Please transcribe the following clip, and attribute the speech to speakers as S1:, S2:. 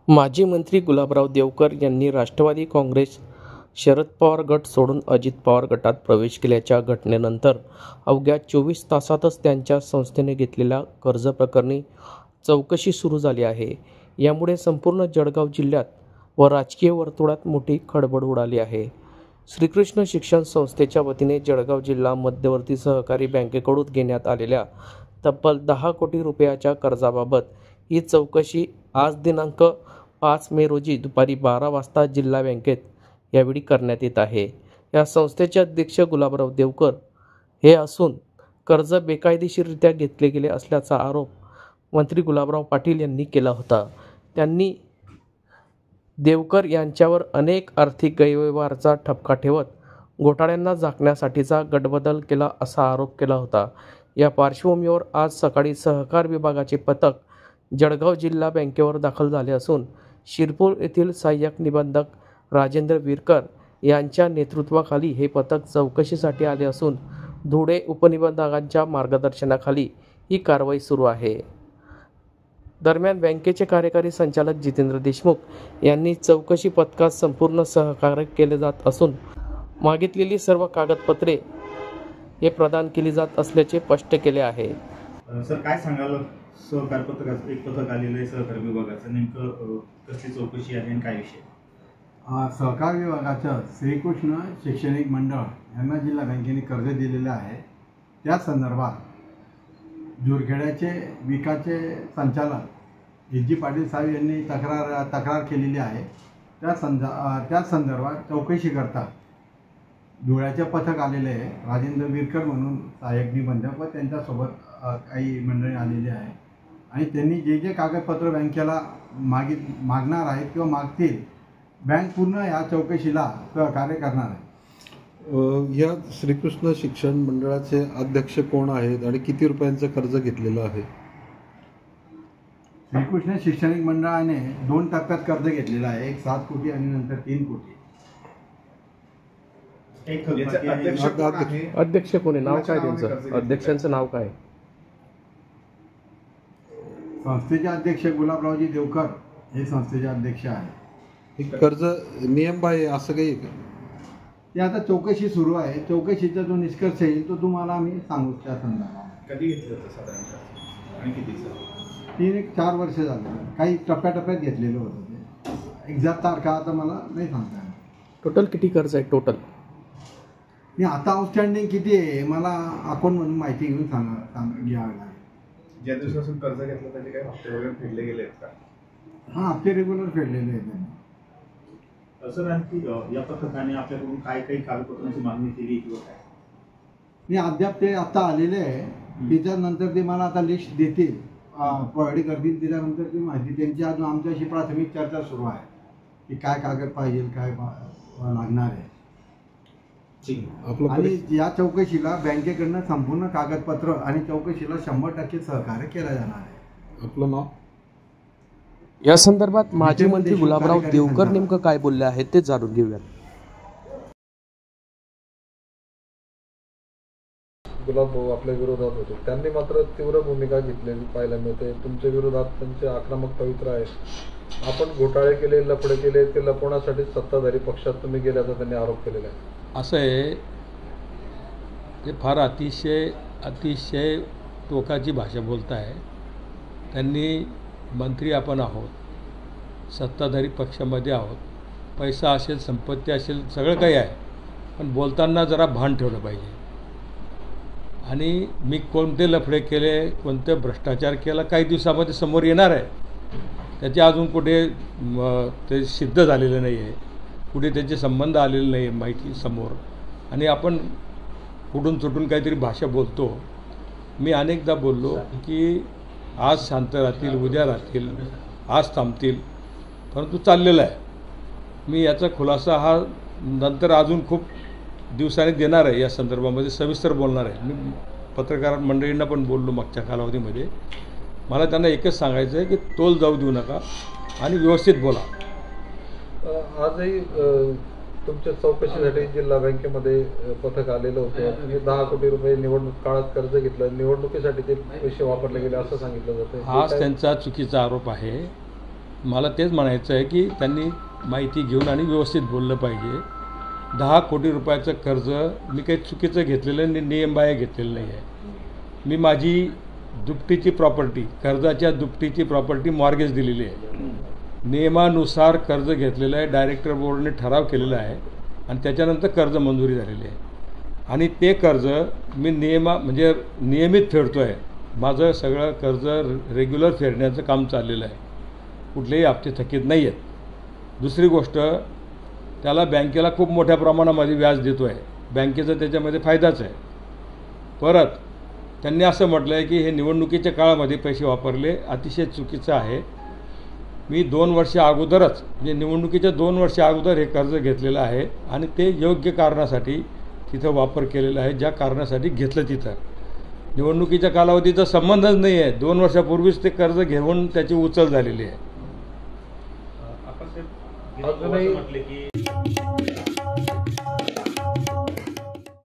S1: माजी मंत्री गुलाबराव देवकर यांनी राष्ट्रवादी काँग्रेस शरद पवार गट सोडून अजित पवार गटात प्रवेश केल्याच्या घटनेनंतर अवघ्या 24 तासातच त्यांच्या संस्थेने घेतलेल्या कर्जप्रकरणी चौकशी सुरू झाली आहे. यामुळे संपूर्ण जळगाव जिल्ह्यात व राजकीय वर्तुळात मोठी खळबळ उडाली आहे. श्रीकृष्ण शिक्षण संस्थेच्या वतीने जळगाव जिल्हा मध्यवर्ती सहकारी बँकेकडून घेण्यात आलेल्या तब्बल 10 कोटी रुपयाच्या कर्जाबाबत ही चौकशी आज दिनांक 5 मे रोजी दुपारी 12 वाजता जिल्हा बँकेत यावेळी करण्यात येत आहे. या संस्थेचे अध्यक्ष गुलाबराव देवकर हे असून कर्ज बेकायदेशीररित्या घेतले गेले असल्याचा आरोप मंत्री गुलाबराव पाटील यांनी केला होता. त्यांनी देवकर यांच्यावर अनेक आर्थिक गैरव्यवहाराचा ठपका ठेवत घोटाळ्यांना झाकण्यासाठीचा गटबदल केला असा आरोप केला होता. या पार्श्वभूमीवर आज सकाळी सहकार विभागाचे पथक जळगाव जिल्हा बँकेवर दाखल झाले असून शिरपूर येथील सहाय्यक निबंधक राजेंद्र विरकर यांच्या नेतृत्वाखाली हे पथक चौकशीसाठी आले असून धुळे उपनिबंधकांच्या मार्गदर्शनाखाली ही कारवाई सुरू आहे. दरम्यान बँकेचे कार्यकारी संचालक जितेंद्र देशमुख यांनी चौकशी पथकात संपूर्ण सहकार्य केले जात असून मागितलेली सर्व कागदपत्रे हे प्रदान केली जात असल्याचे स्पष्ट केले आहे.
S2: सर, काय सांगाल? सहकार पथकाचं एक पथक आलेलं आहे सहकार विभागाचं, नेमकं कसली चौकशी आहे आणि काय विषय?
S3: सहकार विभागाचं श्रीकृष्ण शैक्षणिक मंडळ यांना जिल्हा बँकेने कर्ज दिलेलं आहे. त्या संदर्भात जुरखेड्याचे विकाचे संचालक एस जी पाटील साहेब यांनी तक्रार केलेली आहे. त्या संदर्भात चौकशी करता धुळ्याचे पथक आलेले आहे. राजेंद्र विरकर म्हणून सहाय्यक निबंधक व त्यांच्यासोबत काही मंडळी आलेली आहे आणि त्यांनी जे जे कागदपत्र बँकेला मागणार आहेत किंवा मागतील, बँक पूर्ण या चौकशीला सहकार्य करणार आहे.
S4: या श्रीकृष्ण शिक्षण मंडळाचे अध्यक्ष कोण आहेत आणि किती रुपयांचं कर्ज घेतलेलं आहे?
S3: श्रीकृष्ण शैक्षणिक मंडळाने 2 टप्प्यात कर्ज घेतलेलं आहे. एक 7 कोटी आणि नंतर 3 कोटी.
S1: अध्यक्ष कोण आहे? नाव काय त्यांचं? अध्यक्षांचं नाव काय?
S3: संस्थेचे अध्यक्ष गुलाबरावजी देवकर हे संस्थेचे अध्यक्ष आहे.
S4: कर्ज नियम आहे असं काही?
S3: ते आता चौकशी सुरू आहे. चौकशीचा जो निष्कर्ष येईल तो तुम्हाला आम्ही सांगू. त्या संदर्भात
S2: कधी घेतलं होतं साधारणतः आणि कितीचं?
S3: 3-4 वर्ष झाले. काही टप्प्याटप्प्यात घेतलेलं होतं. ते एक्झॅक्ट तारखा आता मला नाही सांगता येणार.
S1: टोटल किती कर्ज आहे टोटल?
S3: मी आता आउटस्टँडिंग किती आहे मला अकाउंट म्हणून माहिती घेऊन घ्यावी लागेल.
S2: ज्या दिवसापासून कर्ज घेतलं त्याचे काही हप्ते वगैरे फेडले गेले आहेत का?
S3: हां, हप्ते रेग्युलर फेडलेले आहेत त्यांनी.
S2: सर, आणखी या पथकाने आपल्याकडून काय काही कागदपत्रांची मागणी केली किंवा काय?
S3: मी अद्याप ते आता आलेले आहे. त्याच्यानंतर ते मला आता लिस्ट देतील, प्रोव्हाइड करतील. त्याच्यानंतर ती माहिती त्यांची अजून आमच्याशी प्राथमिक चर्चा सुरू आहे की काय कागद पाहिजे, काय लागणार आहे. आणि या चौकशीला बँकेकडनं संपूर्ण कागदपत्र आणि चौकशीला 100% सहकार्य केलं जाणार आहे.
S4: आपलं नाव?
S1: या संदर्भात माजी मंत्री गुलाबराव देवकर नेमकं काय बोलले आहेत ते जाणून घेऊयात.
S4: गुलाबभाऊ आपल्या विरोधात होते, त्यांनी मात्र तीव्र भूमिका घेतलेली पाहायला मिळते. तुमच्या विरोधात त्यांचे आक्रमक पवित्र आहे. आपण घोटाळे केले, लफडे केले, ते लपवण्यासाठी सत्ताधारी पक्षात तुम्ही गेल्याचा त्यांनी आरोप केलेला आहे.
S5: असं आहे, ते फार अतिशय टोकाची भाषा बोलत आहे. त्यांनी मंत्री आपण आहोत, सत्ताधारी पक्षामध्ये आहोत, पैसा असेल, संपत्ती असेल, सगळं काही आहे, पण बोलताना जरा भान ठेवलं पाहिजे. आणि मी कोणते लफडे केले, कोणते भ्रष्टाचार केला काही दिवसामध्ये समोर येणार आहे. त्याचे अजून कुठे ते सिद्ध झालेलं नाही आहे, कुठे त्याचे संबंध आलेले नाही आहे माहिती समोर. आणि आपण कुठून चुटून काहीतरी भाषा बोलतो. मी अनेकदा बोललो की आज शांत राहतील, उद्या राहतील, आज थांबतील, परंतु चाललेलं आहे. मी याचा खुलासा हा नंतर अजून खूप दिवसांनी देणार आहे. या संदर्भामध्ये सविस्तर बोलणार आहे. मी पत्रकार मंडळींना पण बोललो मागच्या कालावधीमध्ये. मला त्यांना एकच सांगायचं आहे की तोल जाऊ देऊ नका आणि व्यवस्थित बोला.
S4: आजही तुमच्या चौकशीसाठी जिल्हा बँकेमध्ये पथक आलेलं होतं. 10 कोटी रुपये निवडणूक काळात कर्ज घेतलं, निवडणुकीसाठी ते पैसे वापरले गेले असं सांगितलं जातं.
S5: हाच त्यांचा चुकीचा आरोप आहे. मला तेच म्हणायचं आहे की त्यांनी माहिती घेऊन आणि व्यवस्थित बोललं पाहिजे. 10 कोटी रुपयाचं कर्ज मी काही चुकीचं घेतलेलं नियमबाह्य घेतलेलं नाही आहे. मी माझी दुपटीची प्रॉपर्टी, कर्जाच्या दुपटीची प्रॉपर्टी मॉर्गेज दिलेली आहे. नियमानुसार कर्ज घेतलेलं आहे. डायरेक्टर बोर्डने ठराव केलेला आहे आणि त्याच्यानंतर कर्ज मंजुरी झालेली आहे आणि ते कर्ज मी म्हणजे नियमित फेडतो आहे. माझं सगळं कर्ज रेग्युलर फेडण्याचं काम चाललेलं आहे. कुठलेही हप्ते थकीत नाही आहेत. दुसरी गोष्ट, त्याला बँकेला खूप मोठ्या प्रमाणामध्ये व्याज देतो आहे. बँकेचा त्याच्यामध्ये फायदाच आहे. परत त्यांनी असं म्हटलं आहे की हे निवडणुकीच्या काळामध्ये पैसे वापरले, अतिशय चुकीचं आहे. मी 2 वर्ष अगोदरच म्हणजे निवडणुकीच्या 2 वर्ष अगोदर हे कर्ज घेतलेलं आहे आणि ते योग्य कारणासाठी तिथं वापर केलेला आहे, ज्या कारणासाठी घेतलं तिथं. निवडणुकीच्या कालावधीचा संबंधच नाही आहे. 2 वर्षापूर्वीच ते कर्ज घेऊन त्याची उचल झालेली आहे.
S2: आपण म्हटले की